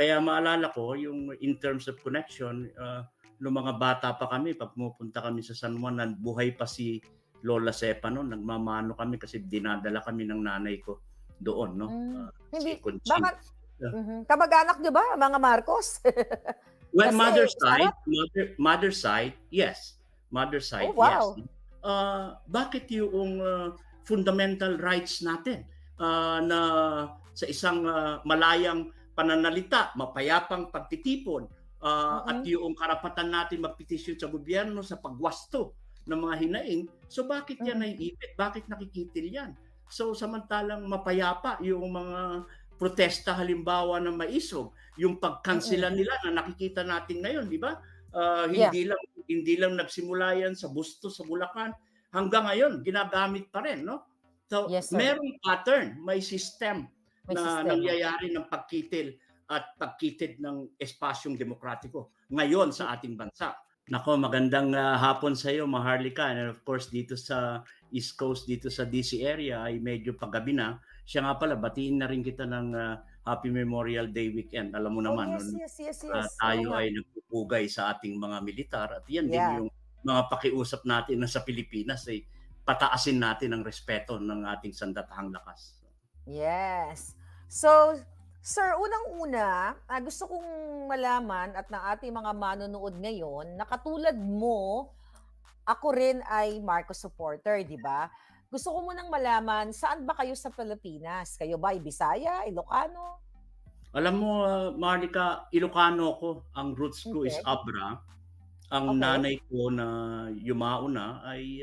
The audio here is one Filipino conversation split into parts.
Kaya maalala ko yung in terms of connection, nung mga bata pa kami 'pag pumupunta kami sa San Juan, buhay pa si Lola Sepa nun, nagmamano kami kasi dinadala kami ng nanay ko doon 'no, Hindi si Conching. bakit kamag-anak niyo ba mga Marcos? Well, Kasi sarap. mother side, yes. Mother Oh, side, yes. wow. Bakit yung, fundamental rights natin, na sa isang, malayang pananalita, mapayapang pagtitipon, at Mm, yung karapatan natin magpetisyon sa gobyerno sa pagwasto ng mga hinaing, so bakit yan mm, naiipit? Bakit nakikitil yan? So samantalang mapayapa yung mga protesta halimbawa ng maisog, yung mm. pagkansela nila na nakikita natin ngayon, di ba? Yeah, Hindi lang nagsimula yan sa Bustos sa Bulacan, hanggang ngayon ginagamit pa rin, no? So, yes sir, merong pattern, may system may na sistema. nangyayari ng pagkitil at pagkitid ng espasyong demokratiko ngayon sa ating bansa. Nako, magandang hapon sa iyo, Maharlika. And of course, dito sa East Coast, dito sa DC area ay medyo paggabi na. Siya nga pala, batiin na rin kita ng Happy Memorial Day weekend. Alam mo Oh, naman, yes, nun, yes, yes, yes. Oo tayo nga. ay nagpupugay sa ating mga militar at yan din Yeah, yung mga pakiusap natin na sa Pilipinas ay pataasin natin ang respeto ng ating sandatahang lakas. yes. So, sir, unang-una, gusto kong malaman at ng ating mga manonood ngayon na katulad mo, ako rin ay Marcos supporter, 'di ba? Gusto ko munang malaman, saan ba kayo sa Pilipinas? Kayo ba ay Bisaya, Ilocano? Alam mo, Marlica, Ilocano ko. Ang roots ko is Okay. Abra. Ang Okay. nanay ko na yumao na ay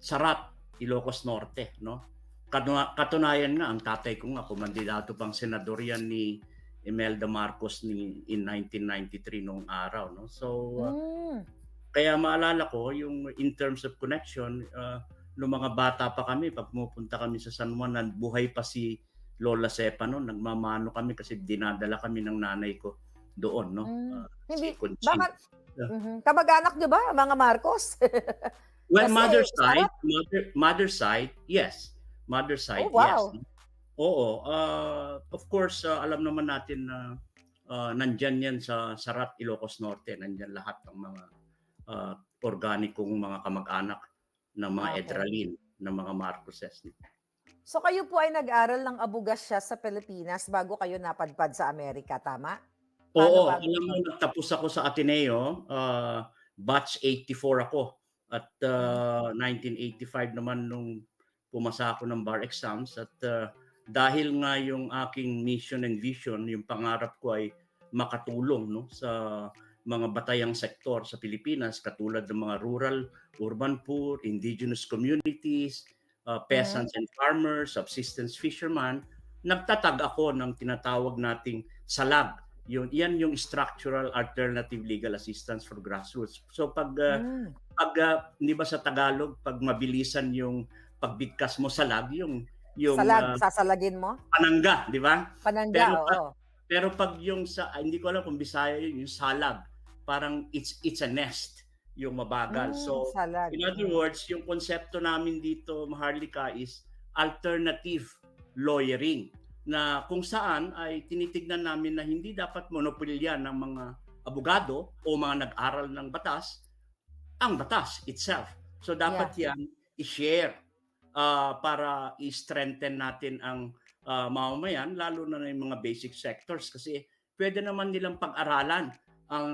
Sarat, Ilocos Norte, no? Katunayan nga, ang tatay ko nga, kumandidato pang senador yan ni Imelda Marcos in 1993 nung araw, no? So, Hmm, kaya maalala ko yung in terms of connection, nung mga bata pa kami, 'pag pumupunta kami sa San Juan, buhay pa si Lola Sepa nun, nagmamano kami kasi dinadala kami ng nanay ko doon 'no, si hindi Conching. bakit kamag-anak niyo ba mga Marcos? Well, Kasi sarap. mother side, yes. Mother Oh, side, yes. wow. Oo, of course, alam naman natin na, nandiyan 'yan sa Sarat, Ilocos Norte, nandiyan lahat ng mga, organikong mga kamag-anak ng mga Okay. Edralin, ng mga Marcoses. So kayo po ay nag-aral ng abogasya sa Pilipinas bago kayo napadpad sa Amerika, tama? Paano Oo, bago alam mo nagtapos ako sa Ateneo, batch 84 ako at, hmm, 1985 naman nung pumasa ako ng bar exams at, dahil nga yung aking mission and vision, yung pangarap ko ay makatulong 'no, sa mga batayang sektor sa Pilipinas katulad ng mga rural, urban poor, indigenous communities, mhm, peasants and farmers, subsistence fisherman, nagtatag ako ng tinatawag nating SALAG. Yan yung structural alternative legal assistance for grassroots. So hmm. hindi ba sa Tagalog pag mabilisan yung pagbigkas mo sa lag yung Salag, sasalagin mo? panangga, di ba? Panangga, Pero oo. pag yung hindi ko alam kung Bisaya yun, yung salag, parang it's a nest, yung mabagal. So, Salag, in other words, yung konsepto namin dito, Maharlika, is alternative lawyering na kung saan ay tinitignan namin na hindi dapat monopolya ng mga abogado o mga nag-aral ng batas ang batas itself. So Yeah. dapat yan i-share para i-strengthen natin ang mamamayan, lalo na yung mga basic sectors kasi pwede naman nilang pag-aralan ang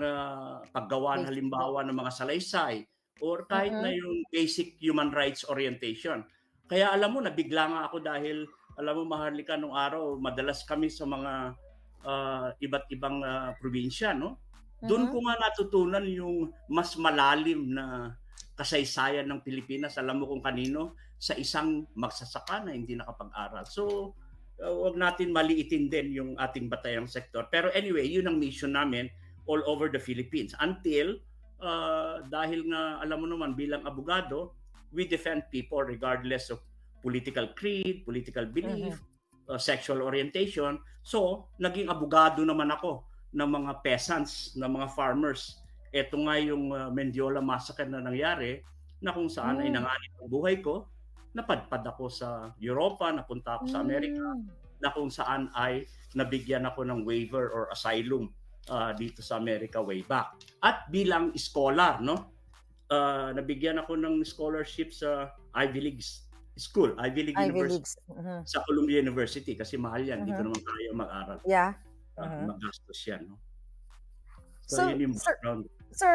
paggawa Basic law. halimbawa ng mga salaysay or kahit na Mm. yung basic human rights orientation. Kaya alam mo, nabigla nga ako dahil alam mo, Maharlika, nung araw, madalas kami sa mga iba't ibang probinsya, no? Doon ko Mhm. nga natutunan yung mas malalim na kasaysayan ng Pilipinas. Alam mo kung kanino? Sa isang magsasaka na hindi nakapag-aral. So, wag natin maliitin din yung ating batayang sektor. Pero anyway, yun ang mission namin all over the Philippines. Until, dahil nga, alam mo naman, bilang abogado, we defend people regardless of political creed, political Mhm. belief, sexual orientation. So, naging abogado naman ako ng mga peasants, ng mga farmers. Ito nga yung Mendiola Massacre na nangyari na kung saan ay Hmm. nanganib ang buhay ko, napadpad ako sa Europa, napunta ako sa Amerika, Hmm. na kung saan ay nabigyan ako ng waiver or asylum dito sa Amerika way back. At bilang scholar, no, nabigyan ako ng scholarship sa Ivy League school, Ivy League Ivy University Leagues. Mhm. sa Columbia University kasi mahal yan, hindi ko Mhm. naman kaya mag-aral. Yeah. Mhm. Magastos yan, no? So, So, yun yung sir, background. sir,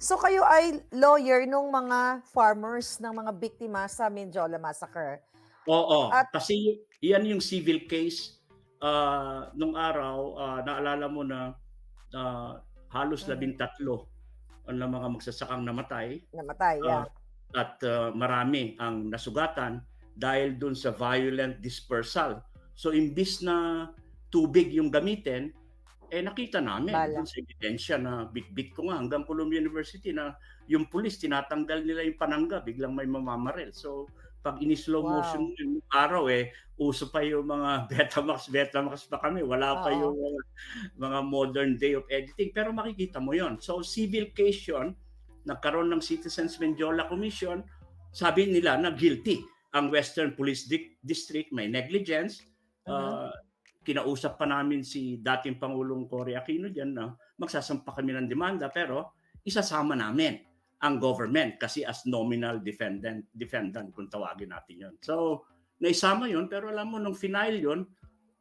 so kayo ay lawyer nung mga farmers ng mga biktima sa Mindiola Massacre. Oo, At kasi yan yung civil case nung araw, naalala mo na halos mhm, 13 ang mga magsasakang namatay namatay, ah, yeah. at marami ang nasugatan dahil dun sa violent dispersal. So imbis na tubig yung gamitin, nakita namin Bala. dun sa ebidensya na bit-bit ko nga hanggang Columbia University na yung pulis tinatanggal nila yung panangga, biglang may mamamaril. So pag in-slow motion Wow. yung araw uso pa yung mga Betamax pa kami, wala pa yung Oo. mga modern day of editing, pero makikita mo yon. So civil case yun, nagkaroon ng Citizens Mendiola Commission, sabi nila na guilty ang Western Police District, may negligence. Mhm. Kinausap pa namin si dating Pangulong Cory Aquino diyan na magsasampa kami ng demanda pero isasama namin ang government kasi as nominal defendant kung tawagin natin yon. So naisama yon pero alam mo nung final yon,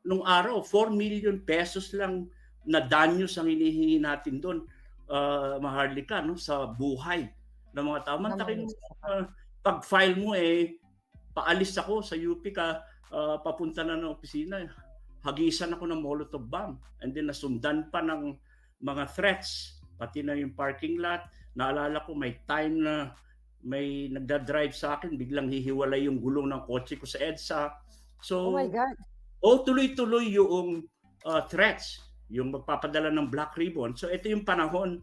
nung araw 4 million pesos lang na danyos ang hinihingi natin doon, Maharlika, no, sa buhay ng mga tao. Ng mga Mantakin mo, magsasaka. pag-file mo paalis ako sa UP papunta na ng opisina, hagisan ako ng Molotov bomb. And then nasundan pa ng mga threats, pati na yung parking lot. Naalala ko may time na may nagda-drive sa akin, biglang hihiwalay yung gulong ng kotse ko sa EDSA. So, Oh my God. tuloy-tuloy yung threats, yung magpapadala ng black ribbon. So ito yung panahon,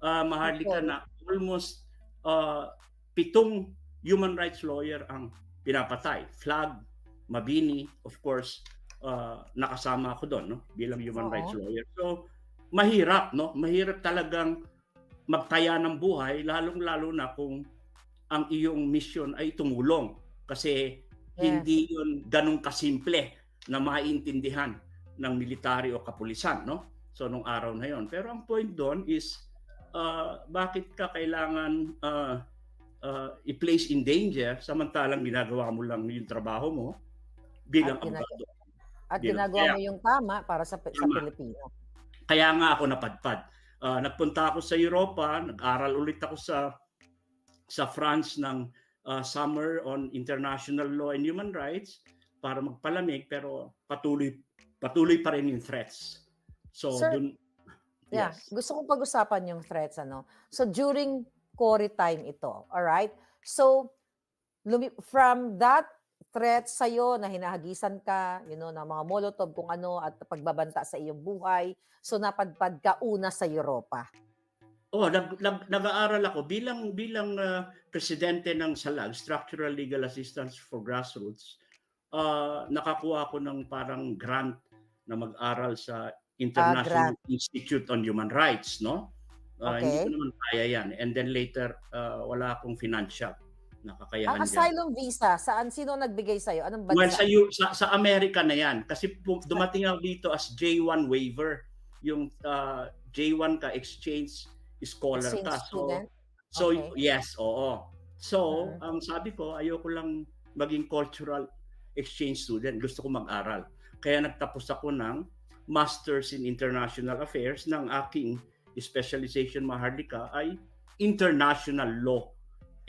Maharlika, Okay. na almost 7 human rights lawyer ang pinapatay. Flag, Mabini, of course, nakasama ako doon, no, bilang human rights Oo. lawyer. So mahirap, no? Mahirap talagang magtaya ng buhay, lalong-lalo na kung ang iyong mission ay tumulong. Kasi Yes. hindi yun ganun kasimple na maintindihan ng military o kapulisan, no? So nung araw na yon. Pero ang point doon is bakit ka kailangan i-place in danger samantalang ginagawa mo lang yung trabaho mo At bilang ginag abogado. at Bilang, ginagawa mo yung tama para sa tama. Pilipino. Kaya nga ako napadpad. Nagpunta ako sa Europa, nag-aral ulit ako sa France ng Summer on International Law and Human Rights para magpalamig, pero patuloy pa rin yung threats. So Sir, dun, yeah, yes. gusto kong pag-usapan yung threats, ano. So during Cory time ito, alright? So from that threat sa'yo na hinahagisan ka, ng mga Molotov kung ano at pagbabanta sa iyong buhay, so napadpad ka una sa Europa. Nag-aaral ako bilang presidente ng SALAG, Structural Legal Assistance for Grassroots. Nakakuha ako ng parang grant na mag-aral sa International Grant. Institute on Human Rights, no? Hindi ko Okay. naman kaya yan. And then later, wala akong financial na Ang kakayahan diyan. asylum visa, sino nagbigay sa'yo? Anong Well, bansa? sa Amerika na yan. Kasi dumating ako dito as J1 waiver. Yung J1 ka, exchange scholar Exchange ka. student? So Okay. yes, oo. So, Mm. ang sabi ko, ayoko lang maging cultural exchange student. Gusto ko mag-aral. Kaya nagtapos ako ng Masters in International Affairs. Ng aking specialization, Maharlika, ay International Law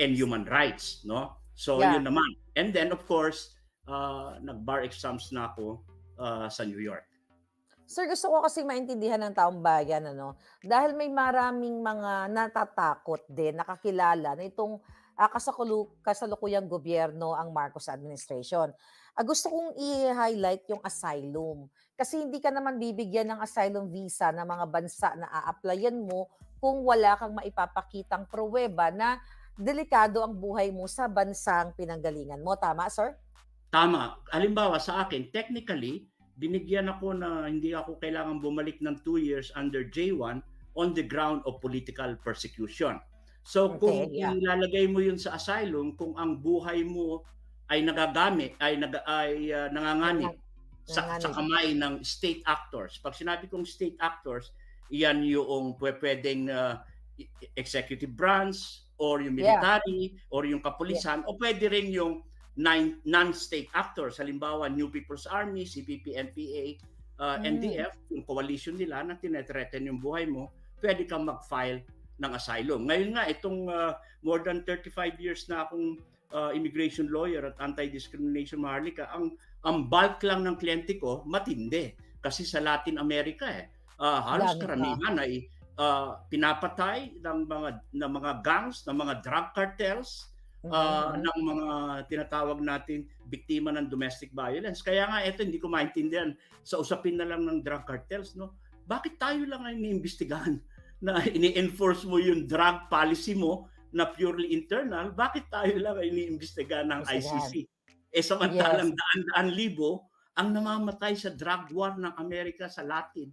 and Human Rights, no? So, Yeah. yun naman. And then, of course, nag-bar exams na ako sa New York. Sir, gusto ko kasing maintindihan ng taong bayan, ano, dahil may maraming mga natatakot din, nakakilala na itong kasalukuyang gobyerno ang Marcos administration. Gusto kong i-highlight yung asylum. Kasi hindi ka naman bibigyan ng asylum visa ng mga bansa na a-applyan mo kung wala kang maipapakitang pruweba na delikado ang buhay mo sa bansang pinanggalingan mo. Tama, sir? Tama. Halimbawa sa akin, technically, binigyan ako na hindi ako kailangan bumalik ng 2 years under J1 on the ground of political persecution. So Okay, kung yeah. ilalagay mo yun sa asylum, kung ang buhay mo ay nagagamit, ay nanganganib sa kamay ng state actors. Pag sinabi kong state actors, iyan yung pwedeng executive branch or yung military or yung kapulisan o pwede rin yung non-state actors. Halimbawa, New People's Army, CPP, NPA, NDF, yung coalition nila na tinethreaten yung buhay mo, pwede kang mag-file ng asylum. Ngayon nga, itong more than 35 years na akong immigration lawyer at anti-discrimination, Maharlika, ang bulk lang ng kliyente ko, matindi. Kasi sa Latin America halos karamihan ay pinapatay ng mga gangs, ng mga drug cartels, ng mga tinatawag natin biktima ng domestic violence. Kaya nga ito hindi ko maintindihan sa usapin na lang ng drug cartels, no? Bakit tayo lang ay iniimbestigahan na ini-enforce mo yung drug policy mo na purely internal? Bakit tayo lang ay iniimbestigahan ng ICC? Samantalang daan-daan libo ang namamatay sa drug war ng Amerika sa Latin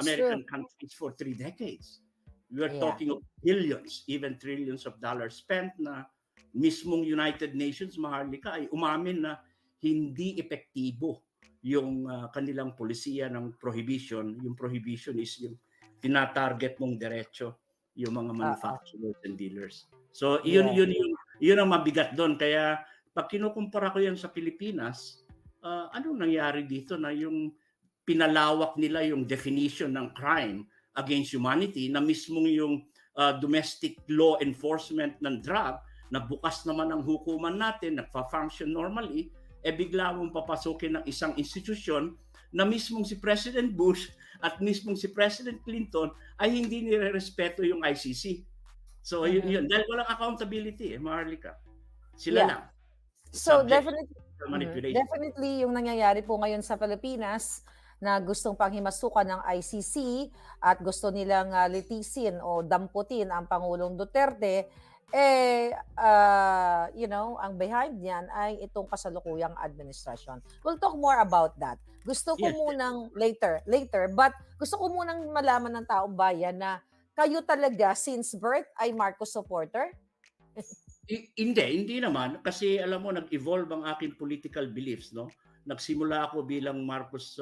American countries for 3 decades. We're talking of billions, even trillions of dollars spent na mismong United Nations, Maharlika, ay umamin na hindi epektibo yung kanilang polisiya ng prohibition. Yung prohibition is yung tinatarget mong diretso yung mga manufacturers and dealers. So yun ang mabigat doon. Kaya pag kinukumpara ko yan sa Pilipinas, anong nangyari dito na yung pinalawak nila yung definition ng crime against humanity na mismong yung domestic law enforcement ng drug na bukas naman ang hukuman natin, nagfa-function normally, bigla mong papasukin ng isang institusyon na mismong si President Bush at mismong si President Clinton ay hindi nire-respeto yung ICC. So yun. Dahil walang accountability, Maharlika. Sila lang. So definitely yung nangyayari po ngayon sa Pilipinas na gustong panghimasukan ng ICC at gusto nilang litisin o damputin ang Pangulong Duterte, ang behind niyan ay itong kasalukuyang administrasyon. We'll talk more about that. Gusto ko munang later, but gusto ko munang malaman ng taong bayan na kayo talaga since birth ay Marcos supporter? Hindi naman. Kasi alam mo, nag-evolve ang aking political beliefs, no? Nagsimula ako bilang Marcos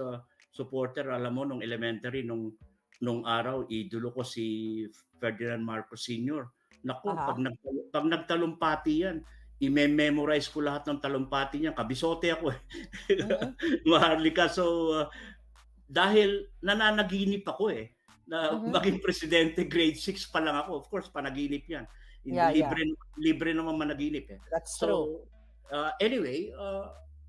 supporter, alam mo, nung elementary, nung araw, idolo ko si Ferdinand Marcos Sr. Naku, pag nagtalumpati yan, i-memorize ko lahat ng talumpati niya. Kabisote ako eh. Maharlika. So, dahil nananaginip ako eh, na maging presidente, grade 6 pa lang ako. Of course, panaginip yan. Libre naman managinip eh. That's true. Anyway,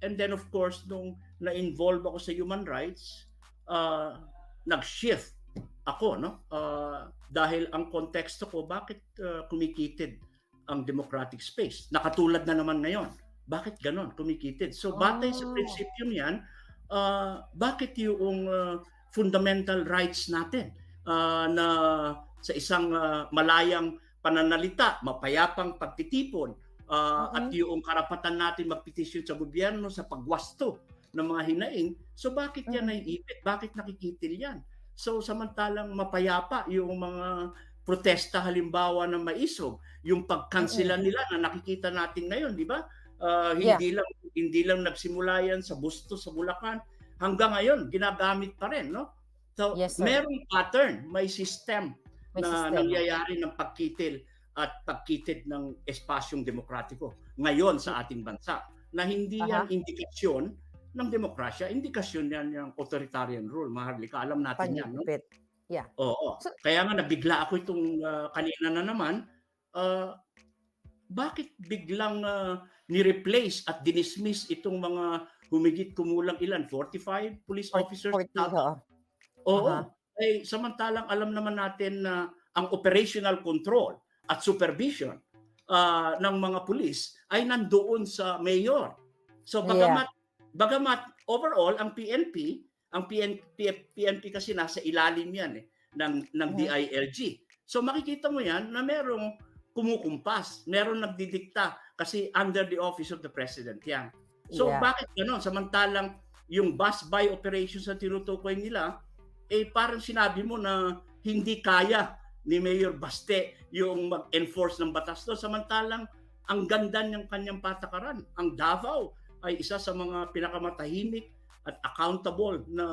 and then of course, nung na-involve ako sa human rights, nag-shift ako, no? Dahil ang konteksto ko, bakit kumikitid ang democratic space? Nakatulad na naman ngayon. Bakit ganon? Kumikitid. So, batay sa prinsipyong yan, bakit yung fundamental rights natin na sa isang malayang pananalita, mapayapang pagtitipon, at yung karapatan natin magpetisyon sa gobyerno sa pagwasto ng mga hinaing, so bakit yan naiipit? Bakit nakikitil yan? So samantalang mapayapa yung mga protesta halimbawa ng maisog, yung pagkansela nila na nakikita natin ngayon, di ba? Hindi lang nagsimula yan sa Busto, sa Bulacan, hanggang ngayon ginagamit pa rin, no? So merong pattern, may system na nangyayari ng pagkitil at pagkitid ng espasyong demokratiko ngayon sa ating bansa na hindi yan indikasyon ng demokrasya, indikasyon yan ng authoritarian rule. Maharlika, alam natin yan, no? Oo. Kaya nga nabigla ako itong kanina na naman, bakit biglang ni-replace at dinismiss itong mga humigit kumulang ilan? 45 police officers? 40, Oo. Samantalang alam naman natin na ang operational control at supervision ng mga pulis ay nandoon sa mayor. So bagamat overall ang PNP kasi nasa ilalim yan ng DILG. So makikita mo yan na merong kumukumpas, merong nagdidikta kasi under the office of the president yan. So bakit gano'n? Samantalang yung bus-buy operations na tinutukoy nila, parang sinabi mo na hindi kaya ni Mayor Baste yung mag-enforce ng batas doon. Samantalang ang ganda ng kanyang patakaran. Ang Davao ay isa sa mga pinakamatahimik at accountable na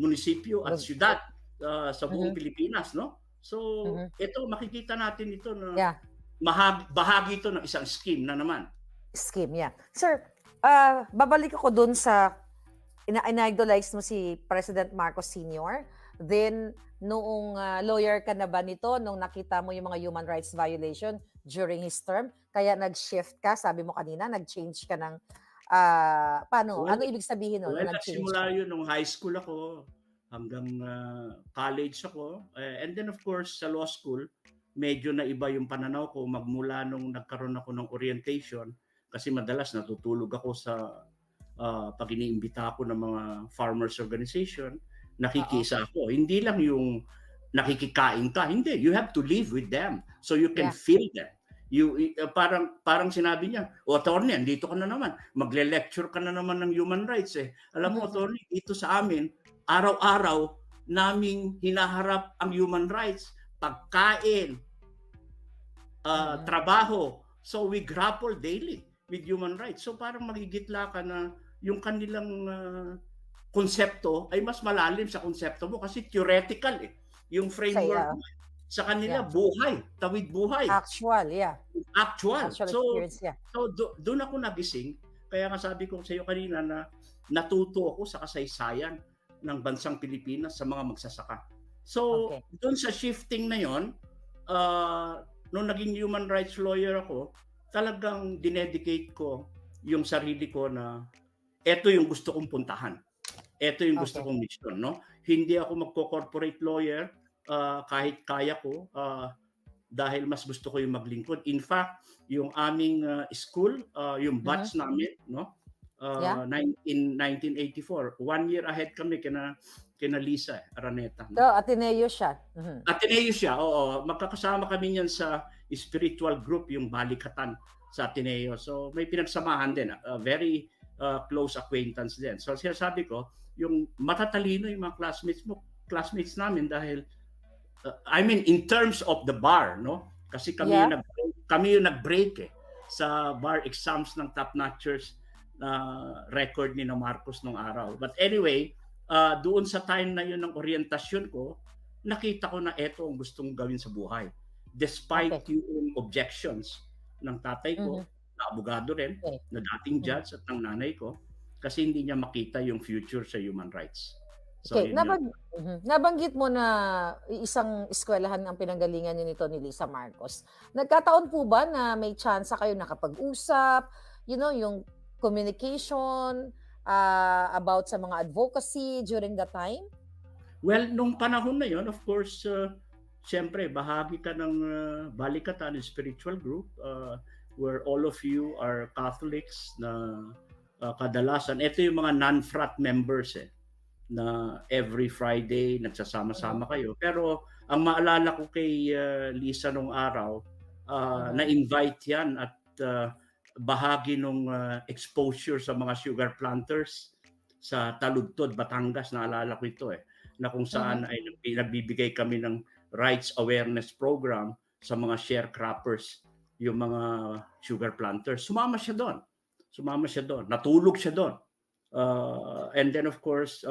munisipyo at Lug siyudad sa buong mhm, Pilipinas, no? So, mhm. ito makikita natin ito na Yeah, bahagi ito ng isang scheme na naman. scheme, yeah. Sir, babalik ako dun sa ina-idolize mo si President Marcos Sr. Then, noong lawyer ka na ba nito nung nakita mo yung mga human rights violation during his term? Kaya nag-shift ka, sabi mo kanina, nag-change ka ng, paano? Well, Ano ibig sabihin nun well, nung nag-change nagsimula ka? yun nung high school ako hanggang college ako. And then of course, sa law school, medyo na iba yung pananaw ko magmula nung nagkaroon ako ng orientation kasi madalas natutulog ako sa pag iniimbita ako ng mga farmers organization, Oo. nakikisa ako. Hindi lang yung nakikikain ka, hindi. You have to live with them so you can Yeah. feel them. Parang sinabi niya, "O attorney, andito ka na naman. Magle-lecture ka na naman ng human rights eh. Alam mo Mhm, attorney, dito sa amin, araw-araw naming hinaharap ang human rights, pagkain, mhm. trabaho. So we grapple daily with human rights." So parang magigitla ka na yung kanilang konsepto ay mas malalim sa konsepto mo kasi theoretical eh. Yung Sa framework mo sa kanila yeah. buhay, tawid buhay, Actual, yeah. actual. Actual So experience, yeah. doon ako nagising. Kaya nga sabi ko sa iyo kanina na natuto ako sa kasaysayan ng bansang Pilipinas sa mga magsasaka. So Okay. doon sa shifting na 'yon, nung naging human rights lawyer ako, talagang dinedicate ko yung sarili ko na eto yung gusto kong puntahan. Eto yung gusto Okay. kong mission, no? Hindi ako magko-corporate lawyer kahit kaya ko dahil mas gusto ko yung maglingkod. In fact, yung aming school, yung Mhm. batch namin, no? Yeah. In 1984, 1 year ahead kami kina Lisa Araneta, So, no? Ateneo siya. Mhm. Ateneo siya, oo. Magkakasama kami niyan sa spiritual group, yung Balikatan sa Ateneo. So may pinagsamahan din, very close acquaintance din. So sinasabi ko, yung matatalino yung mga classmates namin dahil I mean in terms of the bar, no? Kasi Yeah. kami yung nag-break sa bar exams ng top notchers na record ni na Marcos nung araw. But anyway, doon sa time na yun ng orientasyon ko, nakita ko na eto ang gustong gawin sa buhay. Okay. Despite yung objections ng tatay Mhm. ko, na abogado rin, Okay. na dating Mhm. judge at ng nanay ko, kasi hindi niya makita yung future sa human rights. So Okay, yun yun. nabanggit mo na isang eskuwelahan ang pinanggalingan niyo nito ni Lisa Marcos. Nagkataon po ba na may tsansa kayo nakapag-usap, yung communication, about sa mga advocacy during that time? Well, nung panahon na yon, of course, siyempre bahagi ka ng Balikatan spiritual group where all of you are Catholics na kadalasan ito yung mga non-frat members na every Friday Mhm, nagsasama-sama kayo. Pero ang maalala ko kay Lisa nung araw, mhm, na-invite yan at bahagi nung exposure sa mga sugar planters sa Taludtod, Batangas. Naalala ko ito na kung mhm. saan ay nagbibigay kami ng rights awareness program sa mga sharecroppers, yung mga sugar planters. Sumama siya doon. Natulog siya doon. And then of course,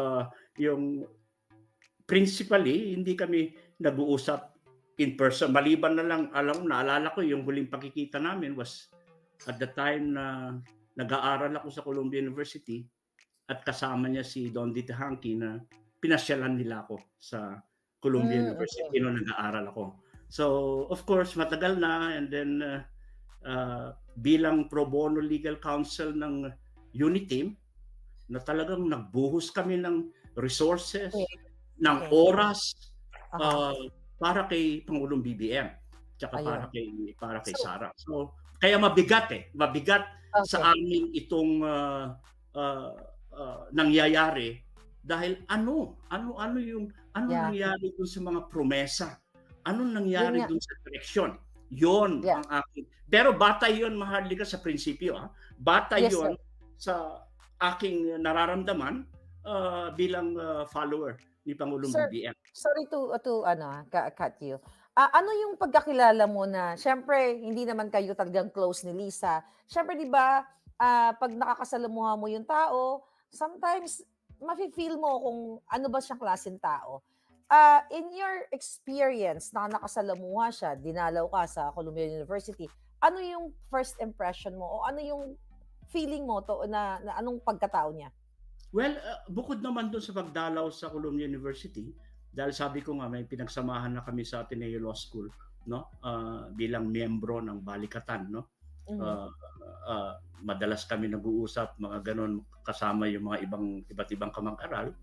yung principally, hindi kami nag-uusap in person. Maliban na lang, naalala ko, yung huling pagkikita namin was at the time na nag-aaral ako sa Columbia University at kasama niya si Don Dite Hanky na pinasyalan nila ako sa Columbia Okay. University nung nag-aaral ako. So, of course, matagal na and then bilang pro bono legal counsel ng Uniteam, na talagang nagbuhos kami ng Okay, resources, ng okey. oras, Aha, uh, para kay Pangulong BBM, tsaka ayun. para kay So Sara. So, kaya mabigat okay, sa amin itong nangyayari dahil ano yeah. nangyari dun sa mga promesa? Anong Yun nangyari nga, dun sa direksyon? Yon yeah. ang akin. Pero batay yon Maharlika sa prinsipyo. Batay Yes, sir. yon sa aking nararamdaman bilang follower ni Pangulong Sir, BBM. sorry to ano, cut you. Ano yung pagkakilala mo na siyempre hindi naman kayo talagang close ni Lisa. Siyempre 'di ba, 'pag nakakasalamuha mo yung tao, sometimes mafe-feel mo kung ano ba siyang klaseng tao. In your experience na nakasalamuha siya, dinalaw ka sa Columbia University, ano yung first impression mo o ano yung feeling mo na anong pagkatao niya? Well, bukod naman dun sa pagdalaw sa Columbia University, dahil sabi ko nga may pinagsamahan na kami sa Ateneo Law School, no? Bilang miyembro ng balikatan, no? Mhm, Ah, Madalas kami nag-uusap, mga ganon, kasama yung mga iba't ibang kamag-aral.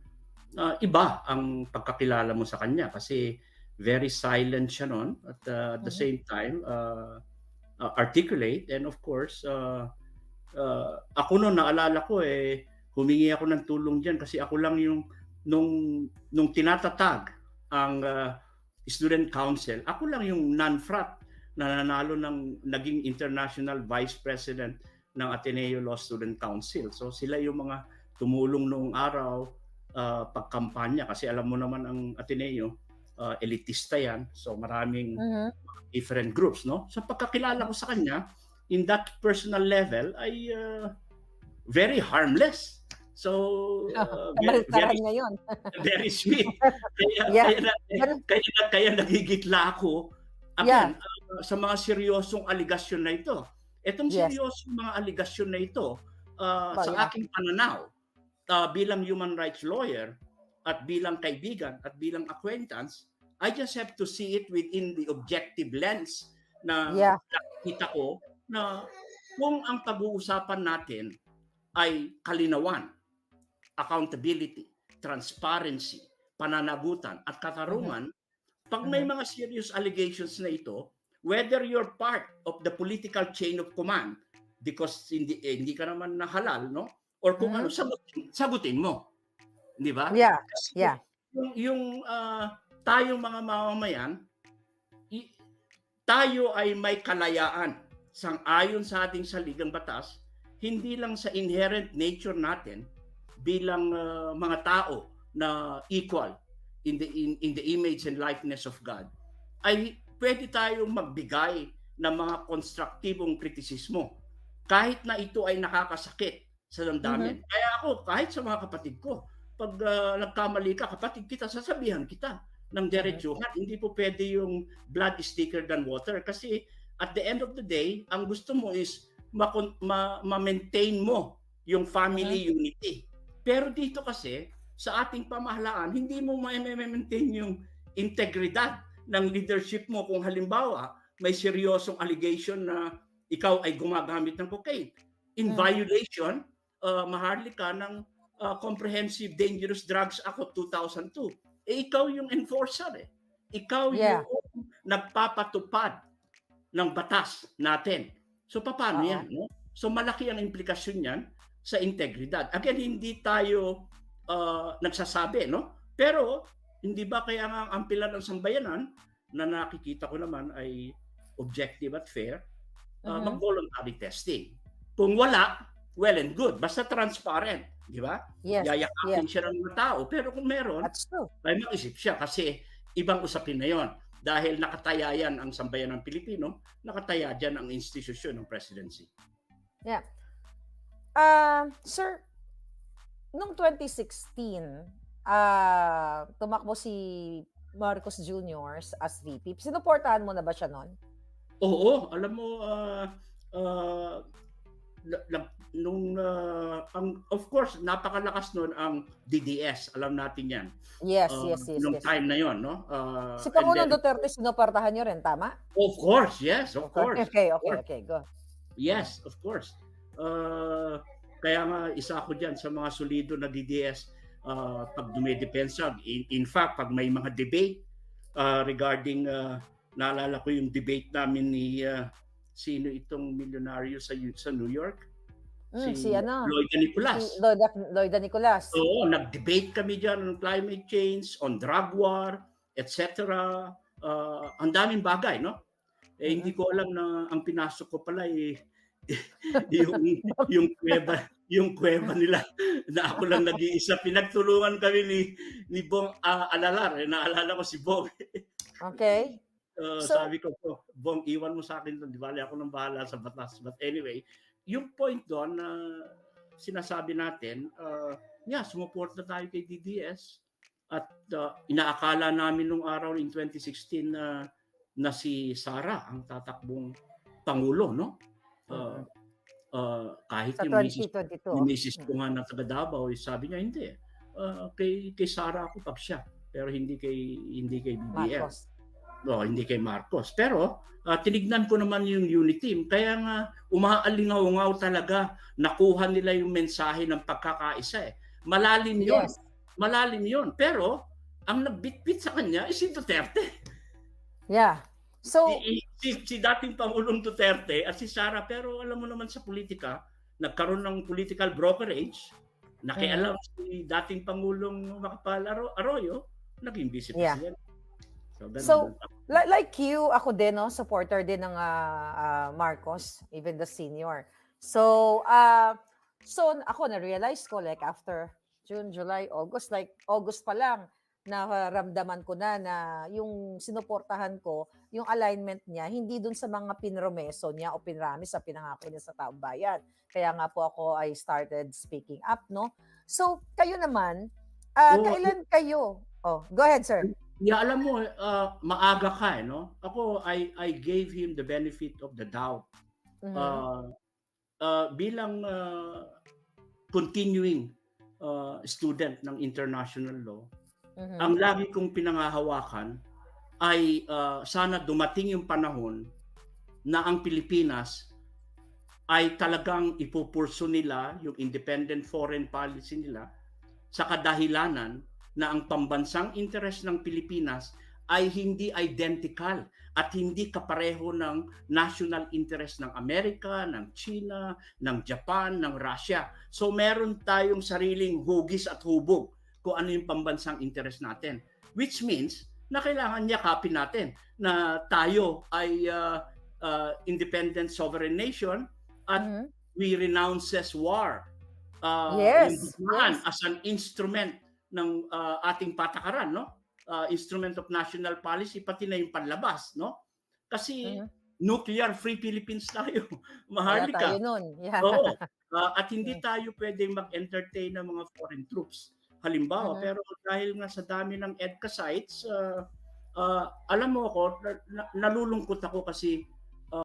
Iba ang pagkakilala mo sa kanya kasi very silent siya noon at at the mhm, same time articulate, and of course ako noon naalala ko, humingi ako ng tulong diyan kasi ako lang yung nung tinatatag ang student council, ako lang yung non-frat na nanalo ng naging international vice president ng Ateneo Law Student Council. So sila yung mga tumulong noong araw pagkampanya kasi alam mo naman ang Ateneo, elitista yan. So maraming mhm, different groups, no? So pagkakilala ko sa kanya, in that personal level ay very harmless. So very, kabaliktaran ngayon. very sweet. Kaya Yeah, kaya na, ganun kaya nagigitla ako yeah, again sa mga seryosong aligasyon na ito. Itong yes. seryosong mga aligasyon na ito sa Yeah. aking pananaw bilang human rights lawyer at bilang kaibigan at bilang acquaintance, I just have to see it within the objective lens na Yeah. nakikita ko na kung ang pag-uusapan natin ay kalinawan, accountability, transparency, pananagutan at Mhm, katarungan, pag may mhm, mga serious allegations na ito, whether you're part of the political chain of command because hindi ka naman na halal, no? Or kung ano, mhm. sagutin mo, 'di ba? Yeah, Kasi yeah. yung tayong mga mamamayan, i- tayo ay may kalayaan sang-ayon sa ating saligang batas, hindi lang sa inherent nature natin bilang mga tao na equal in the image and likeness of God, ay pwede tayong magbigay ng mga konstruktibong kritisismo kahit na ito ay nakakasakit sa Mhm, damdamin. Kaya ako, kahit sa mga kapatid ko, pag nagkamali ka, kapatid kita, sasabihan kita ng mhm, diretsuhan. Hindi po pwede yung blood is thicker than water kasi at the end of the day, ang gusto mo is ma-maintain mo yung mhm, family unity. Pero dito kasi, sa ating pamahalaan, hindi mo ma-maintain yung integridad ng leadership mo kung halimbawa may seryosong allegation na ikaw ay gumagamit ng cocaine. In hmm. violation, maharlika ng Comprehensive Dangerous Drugs Act of 2002. Ikaw yung enforcer eh. Ikaw Yeah, yung nagpapatupad ng batas natin. So paano oo. yan? No? So malaki ang implikasyon niyan sa integridad. Again, hindi tayo nagsasabi, no? Pero hindi ba kaya nga ang pilar ng sambayanan na nakikita ko naman ay objective at fair, Mhm. mag-voluntary testing. Kung wala, well and good. Basta transparent, di ba? Yes, yes, Yayakapin siya ng mga tao. Pero kung meron, that's true. ay mag-isip siya kasi ibang usapin na yon. Dahil nakataya yan ang sambayan ng Pilipino, nakataya dyan ang institusyon ng presidency. Yeah. Sir, nung 2016, tumakbo si Marcos Jr. as VP. Sinuportahan mo na ba siya nun? Oo, alam mo, ah, nung of course napakalakas noon ang DDS, alam natin 'yan. Yes, yes, yes, Nung yes. time na 'yon, no? Si And then Pangulong Duterte sinuportahan niyo rin, tama? of course, yes, of Okay, course, okay, of okay, course. okay, go. Yes, of course. Kaya nga isa ako diyan sa mga solido na DDS pag dumedepensa. In fact, pag may mga debate regarding naalala ko yung debate namin ni sino itong milyonaryo sa New York, Si si ano, Lloyd si Nicolas. Loida Nicolas. Oo, nag-debate kami diyan on climate change, on drug war, etc. Ang daming bagay, no? Hindi Mm. ko alam na ang pinasok ko pala yung yung kuweba nila na ako lang nag-iisa. Pinagtulungan kami ni Bong Alalar. Naalala ko si Bong. Okay. So, Sabi ko po, Bong, iwan mo sa akin 'to. Di bale ako nang bahala sa batas. But anyway, yung point doon na sinasabi natin, sumuporta tayo kay DDS at inaakala namin nung araw in 2016 na si Sara ang tatakbong pangulo, no? Uh, Mm. kahit Sa yung misis 2022. ko nga na taga Davao, sabi niya hindi. Kay Sara ako siya, pero hindi kay BBM. Marcos. Hindi kay Marcos. Pero tinignan ko naman yung Uniteam. Kaya nga umaalingaw-ngaw talaga. Nakuha nila yung mensahe ng pagkakaisa. Malalim yun. Yes. Malalim yun. Pero ang nagbitbit sa kanya is si Duterte. Yeah. So, si dating Pangulong Duterte at si Sara, pero alam mo naman sa politika, nagkaroon ng political brokerage, nakialam si dating Pangulong Macapal Arroyo, naging vice president. So, like you, ako din, no, supporter din ng Marcos, even the senior. So, ako na-realize ko, like after June, July, August, like August pa lang, naramdaman ko na yung sinuportahan ko, yung alignment niya, hindi dun sa mga pinromeso niya o pinramis sa pinangako niya sa taong bayan. Kaya nga po ako, I started speaking up, no? So, kayo naman, kailan kayo? Oh, go ahead, sir. Yeah, alam mo, maaga ka, no? Ako, I gave him the benefit of the doubt. Bilang continuing student ng international law, ang lagi kong pinangahawakan ay sana dumating yung panahon na ang Pilipinas ay talagang ipupurso nila yung independent foreign policy nila sa kadahilanan na ang pambansang interes ng Pilipinas ay hindi identical at hindi kapareho ng national interest ng Amerika, ng China, ng Japan, ng Russia. So meron tayong sariling hugis at hubog kung ano yung pambansang interest natin. Which means na kailangan yakapin natin na tayo ay independent sovereign nation at we renounces war. Yes. As an instrument ng ating patakaran, no? Instrument of national policy, pati na yung panlabas, no? Kasi nuclear free Philippines tayo. Maharlika. Tayo nun. Yeah. Oo. At hindi tayo pwedeng mag-entertain ng mga foreign troops. Halimbawa, pero dahil nga sa dami ng EDCA sites, alam mo ako, nalulungkot ako kasi